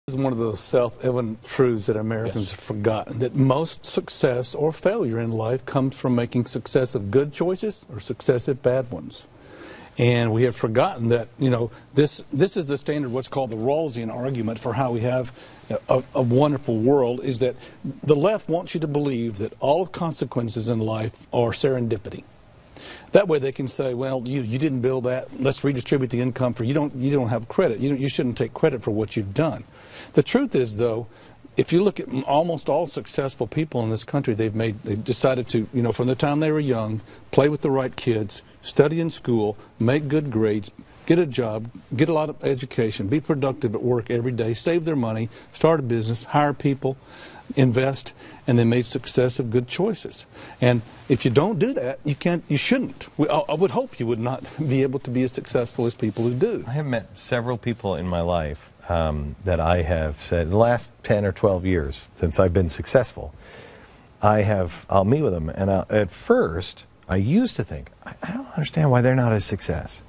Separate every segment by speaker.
Speaker 1: Is one of those self-evident truths that Americans have forgotten, that most success or failure in life comes from making successive good choices or successive bad ones. And we have forgotten that, you know, this is the standard, what's called the Rawlsian argument for how we have a wonderful world, is that the left wants you to believe that all consequences in life are serendipity. That way they can say, well, you didn't build that, let's redistribute the income for you. You don't have credit. You shouldn't take credit for what you've done. The truth is, though, if you look at almost all successful people in this country, they've decided to, you know, from the time they were young, play with the right kids, study in school, make good grades, get a job, get a lot of education, be productive at work every day, save their money, start a business, hire people, invest, and they made successive good choices. And if you don't do that, you shouldn't. I would hope you would not be able to be as successful as people who do.
Speaker 2: I have met several people in my life that I have said, the last 10 or 12 years since I've been successful, I'll meet with them, and at first I used to think, I don't understand why they're not a success.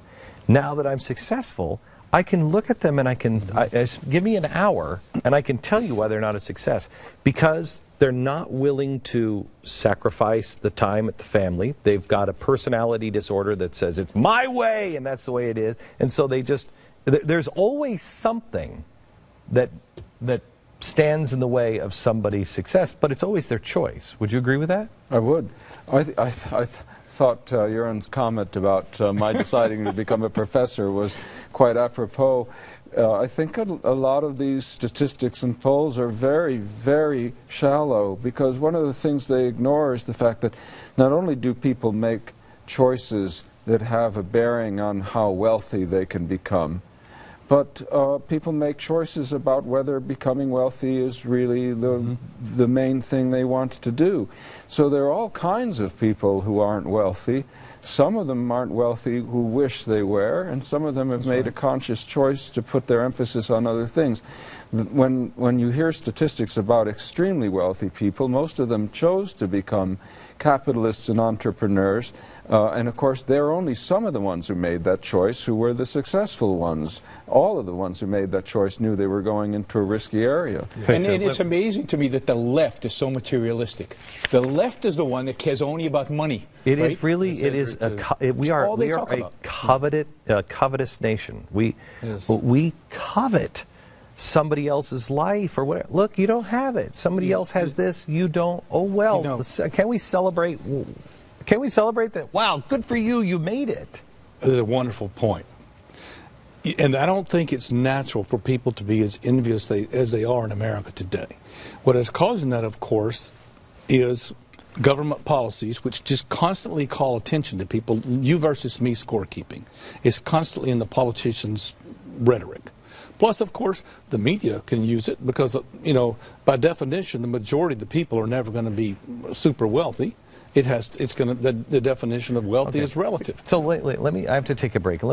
Speaker 2: Now that I'm successful, I can look at them and give me an hour and I can tell you why they're not a success. Because they're not willing to sacrifice the time at the family. They've got a personality disorder that says it's my way and that's the way it is. And so there's always something that stands in the way of somebody's success, but it's always their choice. Would you agree with that?
Speaker 3: I would. I thought Jeroen's comment about my deciding to become a professor was quite apropos. I think a lot of these statistics and polls are very, very shallow, because one of the things they ignore is the fact that not only do people make choices that have a bearing on how wealthy they can become, but people make choices about whether becoming wealthy is really the main thing they want to do. So there are all kinds of people who aren't wealthy. Some of them aren't wealthy who wish they were, and some of them have made a conscious choice to put their emphasis on other things. When you hear statistics about extremely wealthy people, most of them chose to become capitalists and entrepreneurs, and of course they're only some of the ones who made that choice who were the successful ones. All of the ones who made that choice knew they were going into a risky area.
Speaker 4: And it's amazing to me that the left is so materialistic. The left is the one that cares only about money.
Speaker 2: It is really, we are a covetous nation. We covet somebody else's life or whatever. Look, you don't have it. Somebody else has this, you don't. Oh well. Can we celebrate? Can we celebrate that? Wow, good for you, you made it.
Speaker 1: This is a wonderful point. And I don't think it's natural for people to be as envious as they are in America today. What is causing that, of course, is government policies which just constantly call attention to people. You versus me scorekeeping is constantly in the politicians' rhetoric. Plus, of course, the media can use it because, you know, by definition, the majority of the people are never going to be super wealthy. The definition of wealthy is relative.
Speaker 2: So I have to take a break.